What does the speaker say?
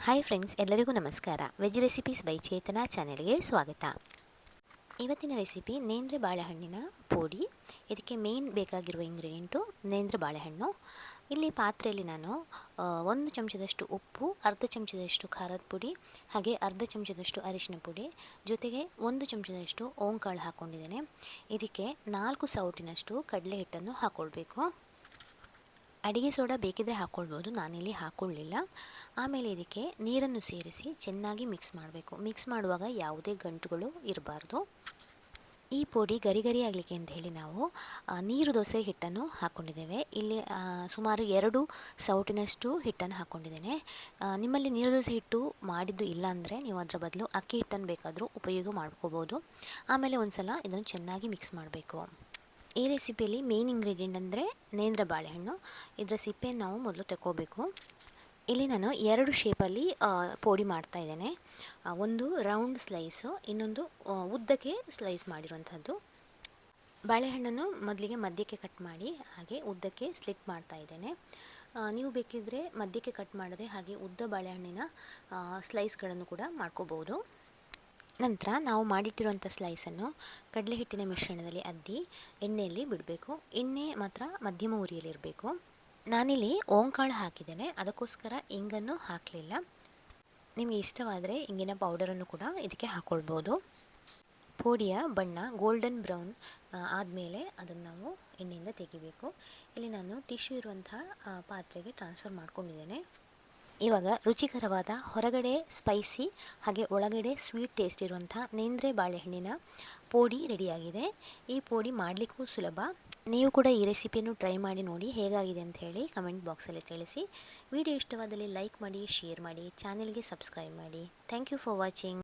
Hi friends, ಎಲ್ಲರಿಗೂ ನಮಸ್ಕಾರ. Veg recipes by Chetana ಚಾನೆಲ್ಗೆ ಸ್ವಾಗತ. ಇವತ್ತಿನ ರೆಸಿಪಿ ನೇಂದ್ರೆ ಬಾಳೆಹಣ್ಣಿನ ಪೋಡಿ. ಇದಕ್ಕೆ ಮೇನ್ ಬೇಕಾಗಿರುವ ಇಂಗ್ರೀಡಿಯೆಂಟು ನೇಂದ್ರೆ ಬಾಳೆಹಣ್ಣು. ಇಲ್ಲಿ ಪಾತ್ರೆಯಲ್ಲಿ ನಾನು 1 ಚಮಚದಷ್ಟು ಉಪ್ಪು, ಅರ್ಧ ಚಮಚದಷ್ಟು ಖಾರದ ಪುಡಿ, ಹಾಗೆ ಅರ್ಧ ಚಮಚದಷ್ಟು ಅರಿಶಿನ ಪುಡಿ, ಜೊತೆಗೆ 1 ಚಮಚದಷ್ಟು ಓಂಕಾಳು ಹಾಕ್ಕೊಂಡಿದ್ದೇನೆ. ಇದಕ್ಕೆ 4 ಸೌಟಿನಷ್ಟು ಕಡಲೆ ಹಿಟ್ಟನ್ನು ಹಾಕ್ಕೊಳ್ಬೇಕು. ಅಡಿಗೆ ಸೋಡಾ ಬೇಕಿದ್ರೆ ಹಾಕ್ಕೊಳ್ಬೋದು, ನಾನಿಲ್ಲಿ ಹಾಕ್ಕೊಳ್ಳಿಲ್ಲ. ಆಮೇಲೆ ಇದಕ್ಕೆ ನೀರನ್ನು ಸೇರಿಸಿ ಚೆನ್ನಾಗಿ ಮಿಕ್ಸ್ ಮಾಡಬೇಕು. ಮಿಕ್ಸ್ ಮಾಡುವಾಗ ಯಾವುದೇ ಗಂಟುಗಳು ಇರಬಾರ್ದು. ಈ ಪುಡಿ ಗರಿ ಗರಿ ಆಗಲಿಕ್ಕೆ ಅಂತ ಹೇಳಿ ನಾವು ನೀರು ದೋಸೆ ಹಿಟ್ಟನ್ನು ಹಾಕ್ಕೊಂಡಿದ್ದೇವೆ. ಇಲ್ಲಿ ಸುಮಾರು 2 ಸೌಟಿನಷ್ಟು ಹಿಟ್ಟನ್ನು ಹಾಕ್ಕೊಂಡಿದ್ದೇನೆ. ನಿಮ್ಮಲ್ಲಿ ನೀರು ದೋಸೆ ಹಿಟ್ಟು ಮಾಡಿದ್ದು ಇಲ್ಲ ಅಂದರೆ ನೀವು ಅದರ ಬದಲು ಅಕ್ಕಿ ಹಿಟ್ಟನ್ನು ಬೇಕಾದರೂ ಉಪಯೋಗ ಮಾಡ್ಕೋಬೋದು. ಆಮೇಲೆ ಒಂದು ಸಲ ಇದನ್ನು ಚೆನ್ನಾಗಿ ಮಿಕ್ಸ್ ಮಾಡಬೇಕು. ಈ ರೆಸಿಪಿಯಲ್ಲಿ ಮೇನ್ ಇಂಗ್ರೀಡಿಯೆಂಟ್ ಅಂದರೆ ನೇಂದ್ರ ಬಾಳೆಹಣ್ಣು. ಇದರ ಸಿಪ್ಪೆಯನ್ನು ನಾವು ಮೊದಲು ತಗೋಬೇಕು. ಇಲ್ಲಿ ನಾನು 2 ಶೇಪಲ್ಲಿ ಪೋಡಿ ಮಾಡ್ತಾ ಇದ್ದೇನೆ. ಒಂದು ರೌಂಡ್ ಸ್ಲೈಸು, ಇನ್ನೊಂದು ಉದ್ದಕ್ಕೆ ಸ್ಲೈಸ್ ಮಾಡಿರುವಂಥದ್ದು. ಬಾಳೆಹಣ್ಣನ್ನು ಮೊದಲಿಗೆ ಮಧ್ಯಕ್ಕೆ ಕಟ್ ಮಾಡಿ ಹಾಗೆ ಉದ್ದಕ್ಕೆ ಸ್ಲಿಟ್ ಮಾಡ್ತಾ ಇದ್ದೇನೆ. ನೀವು ಬೇಕಿದ್ದರೆ ಮಧ್ಯಕ್ಕೆ ಕಟ್ ಮಾಡದೆ ಹಾಗೆ ಉದ್ದ ಬಾಳೆಹಣ್ಣಿನ ಸ್ಲೈಸ್ಗಳನ್ನು ಕೂಡ ಮಾಡ್ಕೋಬೋದು. ನಂತರ ನಾವು ಮಾಡಿಟ್ಟಿರುವಂಥ ಸ್ಲೈಸನ್ನು ಕಡಲೆ ಹಿಟ್ಟಿನ ಮಿಶ್ರಣದಲ್ಲಿ ಅದ್ದಿ ಎಣ್ಣೆಯಲ್ಲಿ ಬಿಡಬೇಕು. ಎಣ್ಣೆ ಮಾತ್ರ ಮಧ್ಯಮ ಉರಿಯಲ್ಲಿರಬೇಕು. ನಾನಿಲ್ಲಿ ಓಂಕಾಳು ಹಾಕಿದ್ದೇನೆ, ಅದಕ್ಕೋಸ್ಕರ ಇಂಗನ್ನು ಹಾಕಲಿಲ್ಲ. ನಿಮಗೆ ಇಷ್ಟವಾದರೆ ಇಂಗಿನ ಪೌಡರನ್ನು ಕೂಡ ಇದಕ್ಕೆ ಹಾಕ್ಕೊಳ್ಬೋದು. ಪೋಡಿಯ ಬಣ್ಣ ಗೋಲ್ಡನ್ ಬ್ರೌನ್ ಆದಮೇಲೆ ಅದನ್ನು ನಾವು ಎಣ್ಣೆಯಿಂದ ತೆಗಿಬೇಕು. ಇಲ್ಲಿ ನಾನು ಟಿಶ್ಯೂ ಇರುವಂಥ ಪಾತ್ರೆಗೆ ಟ್ರಾನ್ಸ್ಫರ್ ಮಾಡ್ಕೊಂಡಿದ್ದೇನೆ. ಇವಾಗ ರುಚಿಕರವಾದ ಹೊರಗಡೆ ಸ್ಪೈಸಿ ಹಾಗೆ ಒಳಗಡೆ ಸ್ವೀಟ್ ಟೇಸ್ಟ್ ಇರುವಂಥ ನೇಂದ್ರೆ ಬಾಳೆಹಣ್ಣಿನ ಪೋಡಿ ರೆಡಿಯಾಗಿದೆ. ಈ ಪೋಡಿ ಮಾಡಲಿಕ್ಕೂ ಸುಲಭ. ನೀವು ಕೂಡ ಈ ರೆಸಿಪಿಯನ್ನು ಟ್ರೈ ಮಾಡಿ ನೋಡಿ, ಹೇಗಾಗಿದೆ ಅಂತ ಹೇಳಿ ಕಮೆಂಟ್ ಬಾಕ್ಸಲ್ಲಿ ತಿಳಿಸಿ. ವಿಡಿಯೋ ಇಷ್ಟವಾದಲ್ಲಿ ಲೈಕ್ ಮಾಡಿ, ಶೇರ್ ಮಾಡಿ, ಚಾನೆಲ್ಗೆ ಸಬ್ಸ್ಕ್ರೈಬ್ ಮಾಡಿ. Thank you for watching.